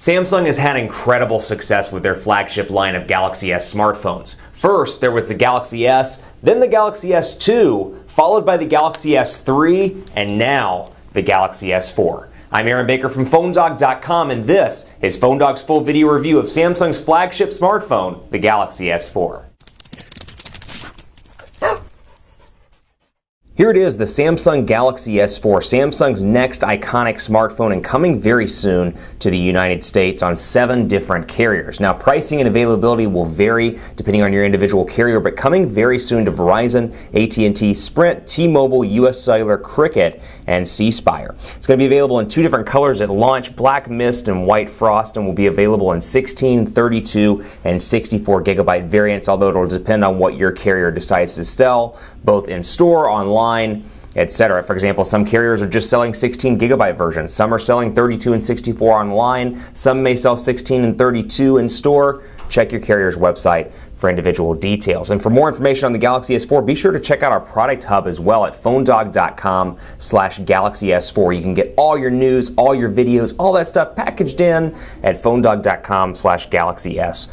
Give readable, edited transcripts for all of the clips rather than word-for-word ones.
Samsung has had incredible success with their flagship line of Galaxy S smartphones. First, there was the Galaxy S, then the Galaxy S2, followed by the Galaxy S3, and now the Galaxy S4. I'm Aaron Baker from PhoneDog.com, and this is PhoneDog's full video review of Samsung's flagship smartphone, the Galaxy S4. Here it is, the Samsung Galaxy S4, Samsung's next iconic smartphone, and coming very soon to the United States on 7 different carriers. Now, pricing and availability will vary depending on your individual carrier, but coming very soon to Verizon, AT&T, Sprint, T-Mobile, US Cellular, Cricket, and C Spire. It's going to be available in 2 different colors at launch, Black Mist and White Frost, and will be available in 16, 32, and 64 gigabyte variants, although it'll depend on what your carrier decides to sell, both in store, online, etc. For example, some carriers are just selling 16 gigabyte versions. Some are selling 32 and 64 online. Some may sell 16 and 32 in store. Check your carrier's website for individual details. And for more information on the Galaxy S4, be sure to check out our product hub as well at PhoneDog.com/Galaxy S4. You can get all your news, all your videos, all that stuff packaged in at PhoneDog.com/Galaxy S4.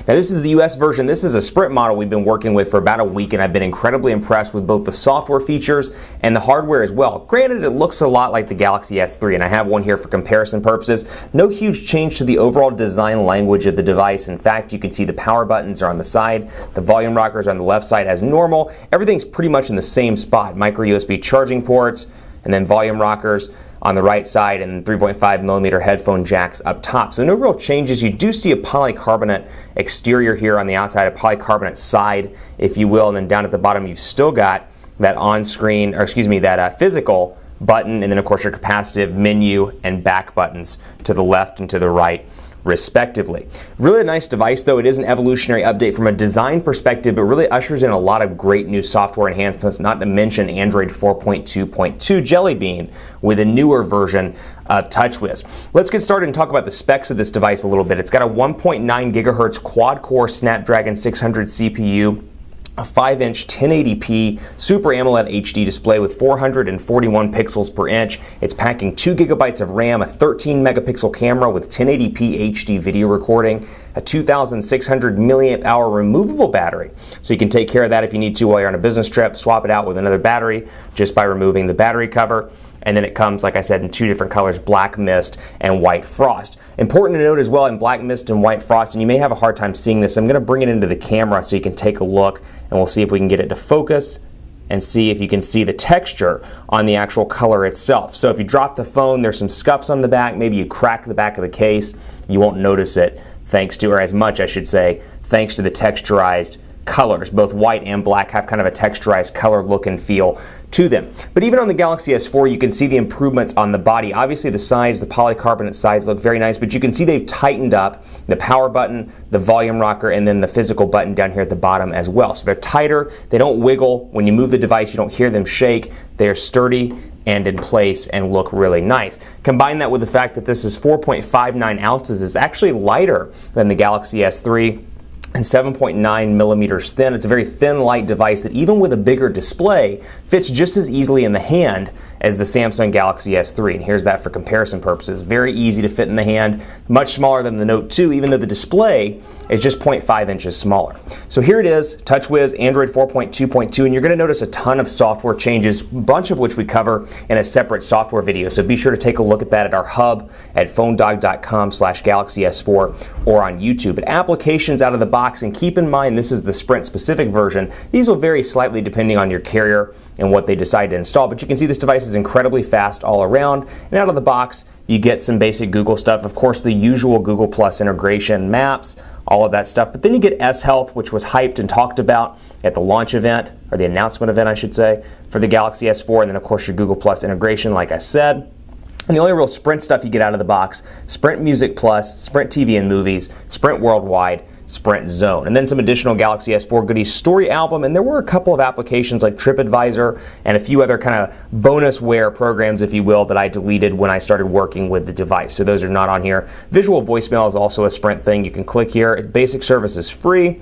Now, this is the US version. This is a Sprint model we've been working with for about a week, and I've been incredibly impressed with both the software features and the hardware as well. Granted, it looks a lot like the Galaxy S3, and I have one here for comparison purposes. No huge change to the overall design language of the device. In fact, you can see the power buttons are on the side, the volume rockers are on the left side as normal. Everything's pretty much in the same spot. Micro USB charging ports, and then volume rockers on the right side, and 3.5mm headphone jacks up top. So no real changes. You do see a polycarbonate exterior here on the outside, a polycarbonate side, if you will, and then down at the bottom you've still got that on-screen, or excuse me, that physical button, and then of course your capacitive menu and back buttons to the left and to the right, respectively. Really a nice device, though. It is an evolutionary update from a design perspective, but really ushers in a lot of great new software enhancements, not to mention Android 4.2.2 Jelly Bean with a newer version of TouchWiz. Let's get started and talk about the specs of this device a little bit. It's got a 1.9 gigahertz quad-core Snapdragon 600 CPU, a 5-inch 1080p Super AMOLED HD display with 441 pixels per inch. It's packing 2 gigabytes of RAM, a 13 megapixel camera with 1080p HD video recording, a 2,600 milliamp hour removable battery. So you can take care of that if you need to while you're on a business trip, swap it out with another battery just by removing the battery cover. And then it comes, like I said, in 2 different colors, Black Mist and White Frost. Important to note as well, in Black Mist and White Frost, and you may have a hard time seeing this, I'm going to bring it into the camera so you can take a look, and we'll see if we can get it to focus and see if you can see the texture on the actual color itself. So if you drop the phone, there's some scuffs on the back, maybe you crack the back of the case, you won't notice it thanks to, or as much I should say, thanks to the texturized colors. Both white and black have kind of a texturized color look and feel to them. But even on the Galaxy S4, you can see the improvements on the body. Obviously the sides, the polycarbonate sides look very nice, but you can see they've tightened up the power button, the volume rocker, and then the physical button down here at the bottom as well. So they're tighter, they don't wiggle. When you move the device, you don't hear them shake. They're sturdy and in place and look really nice. Combine that with the fact that this is 4.59 ounces. It's actually lighter than the Galaxy S3, and 7.9 millimeters thin. It's a very thin, light device that even with a bigger display fits just as easily in the hand as the Samsung Galaxy S3. And here's that for comparison purposes. Very easy to fit in the hand, much smaller than the Note 2, even though the display is just 0.5 inches smaller. So here it is, TouchWiz, Android 4.2.2, and you're going to notice a ton of software changes, a bunch of which we cover in a separate software video. So be sure to take a look at that at our hub at PhoneDog.com/Galaxy S4 or on YouTube. But applications out of the box, and keep in mind this is the Sprint specific version. These will vary slightly depending on your carrier and what they decide to install, but you can see this device is incredibly fast all around, and out of the box you get some basic Google stuff, of course the usual Google Plus integration, Maps, all of that stuff, but then you get S Health, which was hyped and talked about at the launch event, or the announcement event I should say, for the Galaxy S4, and then of course your Google Plus integration like I said. And the only real Sprint stuff you get out of the box, Sprint Music Plus, Sprint TV and Movies, Sprint Worldwide, Sprint Zone, and then some additional Galaxy S4 goodies, Story Album, and there were a couple of applications like TripAdvisor and a few other kind of bonusware programs, if you will, that I deleted when I started working with the device. So those are not on here. Visual voicemail is also a Sprint thing. You can click here. Basic service is free.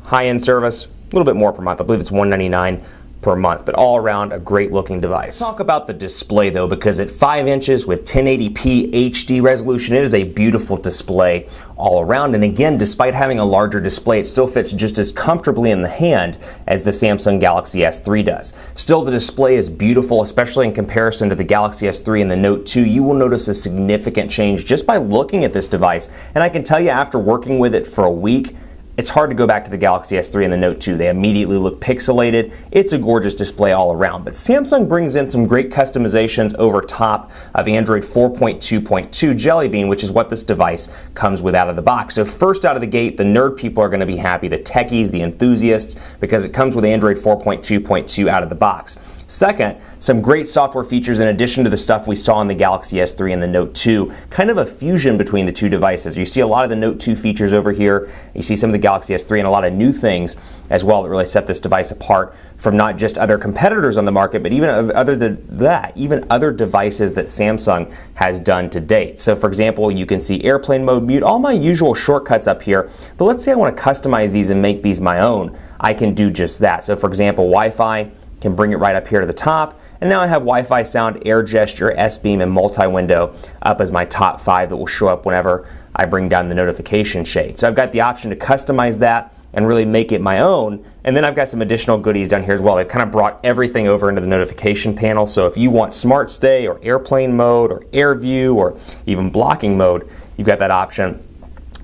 High-end service, a little bit more per month. I believe it's $199 per month, but all around a great looking device. Let's talk about the display though, because at 5 inches with 1080p HD resolution, it is a beautiful display all around. And again, despite having a larger display, it still fits just as comfortably in the hand as the Samsung Galaxy S3 does. Still, the display is beautiful, especially in comparison to the Galaxy S3 and the Note 2. You will notice a significant change just by looking at this device. And I can tell you, after working with it for a week, it's hard to go back to the Galaxy S3 and the Note 2. They immediately look pixelated. It's a gorgeous display all around. But Samsung brings in some great customizations over top of Android 4.2.2 Jelly Bean, which is what this device comes with out of the box. So first out of the gate, the nerd people are going to be happy, the techies, the enthusiasts, because it comes with Android 4.2.2 out of the box. Second, some great software features in addition to the stuff we saw in the Galaxy S3 and the Note 2, kind of a fusion between the two devices. You see a lot of the Note 2 features over here, you see some of the Galaxy S3 and a lot of new things as well that really set this device apart from not just other competitors on the market, but even other than that, even other devices that Samsung has done to date. So for example, you can see airplane mode, mute, all my usual shortcuts up here, but let's say I want to customize these and make these my own. I can do just that. So for example, Wi-Fi, can bring it right up here to the top, and now I have Wi-Fi sound, air gesture, S-Beam, and multi-window up as my top 5 that will show up whenever I bring down the notification shade. So I've got the option to customize that and really make it my own, and then I've got some additional goodies down here as well. They've kind of brought everything over into the notification panel, so if you want Smart Stay or airplane mode or air view or even blocking mode, you've got that option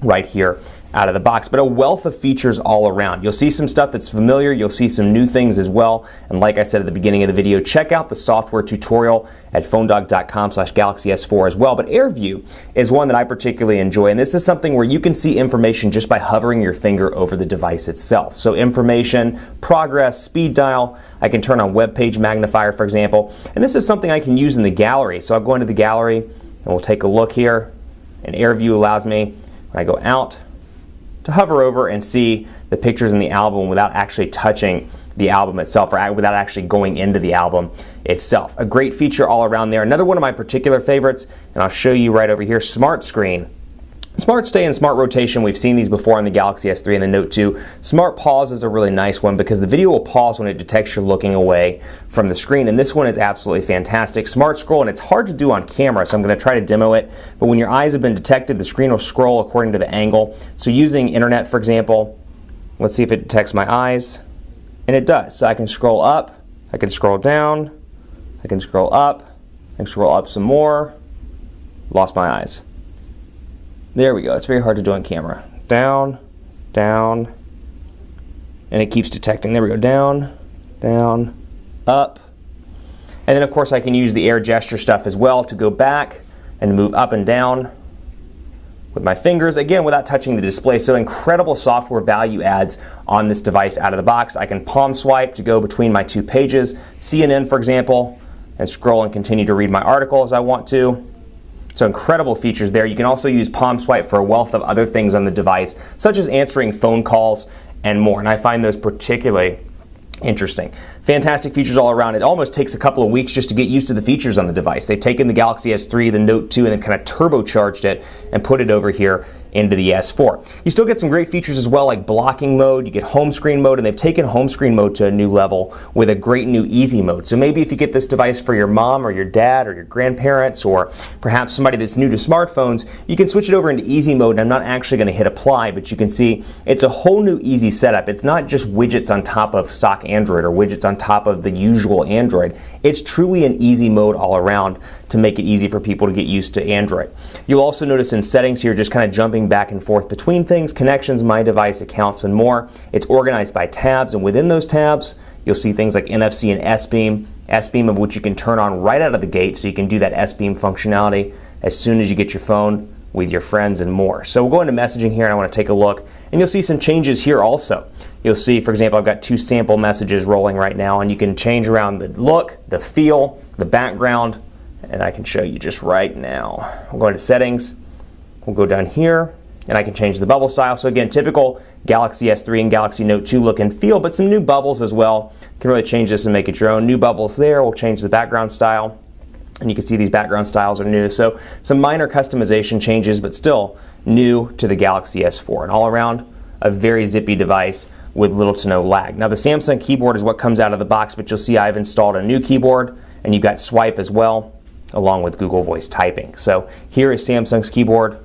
right here out of the box, but a wealth of features all around. You'll see some stuff that's familiar, you'll see some new things as well, and like I said at the beginning of the video, check out the software tutorial at phonedog.com/GalaxyS4 as well. But AirView is one that I particularly enjoy, and this is something where you can see information just by hovering your finger over the device itself. So information, progress, speed dial, I can turn on web page magnifier, for example, and this is something I can use in the gallery. So I'll go into the gallery and we'll take a look here, and AirView allows me, when I go out, to hover over and see the pictures in the album without actually touching the album itself, or without actually going into the album itself. A great feature all around there. Another one of my particular favorites, and I'll show you right over here, Smart Screen. Smart Stay and Smart Rotation, we've seen these before on the Galaxy S3 and the Note 2. Smart Pause is a really nice one because the video will pause when it detects you're looking away from the screen, and this one is absolutely fantastic. Smart Scroll, and it's hard to do on camera, so I'm going to try to demo it, but when your eyes have been detected, the screen will scroll according to the angle. So using internet, for example, let's see if it detects my eyes, and it does. So I can scroll up, I can scroll down, I can scroll up, I can scroll up some more, lost my eyes. There we go. It's very hard to do on camera. Down, down, and it keeps detecting. There we go. Down, down, up. And then of course I can use the air gesture stuff as well to go back and move up and down with my fingers, again without touching the display. So incredible software value adds on this device out of the box. I can palm swipe to go between my 2 pages, CNN for example, and scroll and continue to read my article as I want to. So incredible features there. You can also use palm swipe for a wealth of other things on the device, such as answering phone calls and more, and I find those particularly interesting. Fantastic features all around. It almost takes a couple of weeks just to get used to the features on the device. They've taken the Galaxy S3, the Note 2, and they've kind of turbocharged it and put it over here into the S4. You still get some great features as well, like blocking mode, you get home screen mode, and they've taken home screen mode to a new level with a great new easy mode. So maybe if you get this device for your mom or your dad or your grandparents, or perhaps somebody that's new to smartphones, you can switch it over into easy mode, and I'm not actually going to hit apply, but you can see it's a whole new easy setup. It's not just widgets on top of stock Android or widgets on top of the usual Android. It's truly an easy mode all around to make it easy for people to get used to Android. You'll also notice in settings here, just kind of jumping back and forth between things, connections, my device, accounts, and more. It's organized by tabs, and within those tabs, you'll see things like NFC and S-Beam, S-Beam of which you can turn on right out of the gate, so you can do that S-Beam functionality as soon as you get your phone with your friends and more. So we'll go into messaging here, and I want to take a look, and you'll see some changes here also. You'll see, for example, I've got 2 sample messages rolling right now, and you can change around the look, the feel, the background, and I can show you just right now. We'll go into settings, we'll go down here, and I can change the bubble style. So again, typical Galaxy S3 and Galaxy Note 2 look and feel, but some new bubbles as well. You can really change this and make it your own. New bubbles there, we'll change the background style, and you can see these background styles are new. So some minor customization changes, but still new to the Galaxy S4. And all around, a very zippy device with little to no lag. Now the Samsung keyboard is what comes out of the box, but you'll see I've installed a new keyboard, and you've got Swipe as well, along with Google Voice Typing. So here is Samsung's keyboard,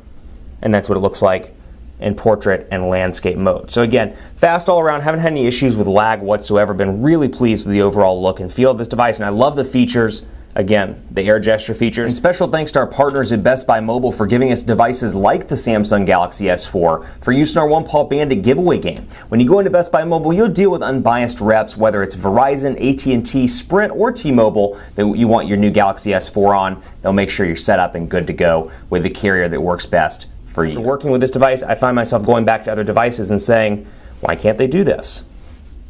and that's what it looks like in portrait and landscape mode. So again, fast all around, haven't had any issues with lag whatsoever, been really pleased with the overall look and feel of this device, and I love the features. Again, the air gesture features. And special thanks to our partners at Best Buy Mobile for giving us devices like the Samsung Galaxy S4 for use in our One Paw Bandit giveaway game. When you go into Best Buy Mobile, you'll deal with unbiased reps, whether it's Verizon, AT&T, Sprint, or T-Mobile that you want your new Galaxy S4 on. They'll make sure you're set up and good to go with the carrier that works best for you. Working with this device, I find myself going back to other devices and saying, why can't they do this?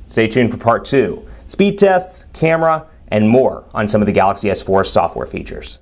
Stay tuned for part 2. Speed tests, camera, and more on some of the Galaxy S4 software features.